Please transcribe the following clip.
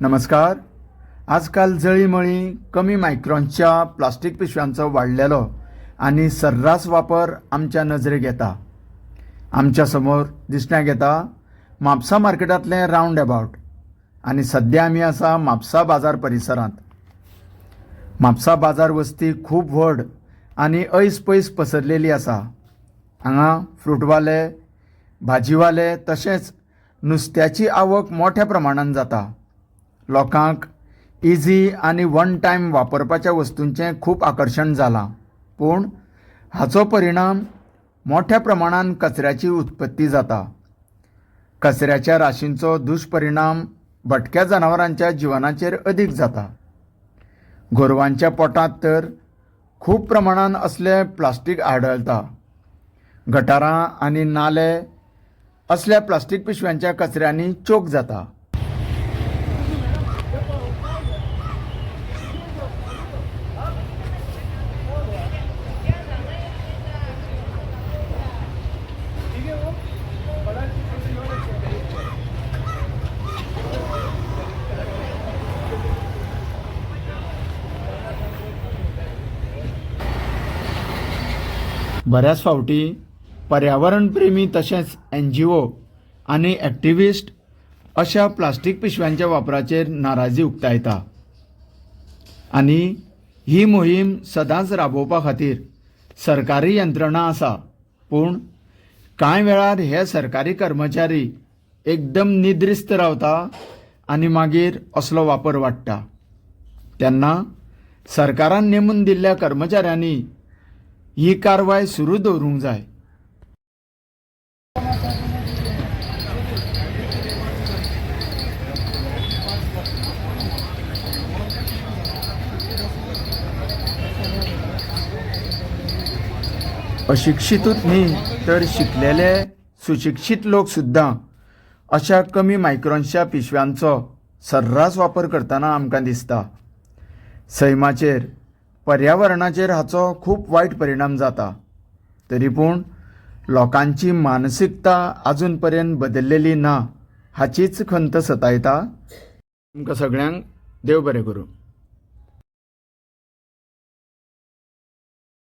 नमस्कार. आजकाल जळीमळी कमी मायक्रॉनच्या प्लास्टिक पिशव्यांचो वाढलेलो आणि सर्रास वापर आमच्या नजरेक येता. आमच्या समोर दिसण्याक येता म्हापसा मार्केटांतलें रावंड अबावट आणि सध्या आमी आसा म्हापसा बाजार परिसरांत. म्हापसा बाजार वस्ती खूब व्हड आणि ऐस पयस पसरलेली आसा. हांगा फ्रूटवाले, भाजीवाले तशेंच नुस्त्याची आवक मोठ्या प्रमाणात जाता. लोकांक इजी आणि वन टायम वापरपाच्या वस्तूंचें खूब आकर्शण जालां, पूण हाचो परिणाम मोठ्या प्रमाणात कचऱ्याची उत्पत्ती जाता. कचऱ्याच्या राशींचो दुश्परिणाम भटक्या जनावरांच्या जिवनाचेर अदीक जाता. गोरवांच्या पोटांत तर खूब प्रमाणात असले प्लास्टीक आढळता. गटारां आनी नाले असल्या प्लास्टीक पिशव्यांच्या कचऱ्यांनी चोक जाता. बऱ्याच फावटी पर्यावरण प्रेमी तशेंच NGO आनी एक्टिविस्ट अशा प्लास्टीक पिशव्यांच्या वापराचेर नाराजी उक्तायता आनी ही मोहीम सदांच राबोवपा खातीर सरकारी यंत्रणा आसा, पूण कांय वेळार हे सरकारी कर्मचारी एकदम निद्रिस्त रावता आनी मागीर असलो वापर वाडटा. तेन्ना सरकारान नेमून दिल्ल्या कर्मचाऱ्यांनी ही कारवाय सुरू दवरूंक जाय. अशिक्षितूच न्ही तर शिकलेले सुशिक्षित लोक सुद्दां अशा कमी मायक्रॉन्सच्या पिशव्यांचो सर्रास वापर करतना आमकां दिसता. सैमाचेर, पर्यावरणाचेर हाचो खूब वायट परिणाम जाता. तरी पूण लोकांची मानसिकता आजून पर्यंत बदललेली ना हाचीच खंत सतायता. तुमकां सगळ्यांक देव बरें करूं.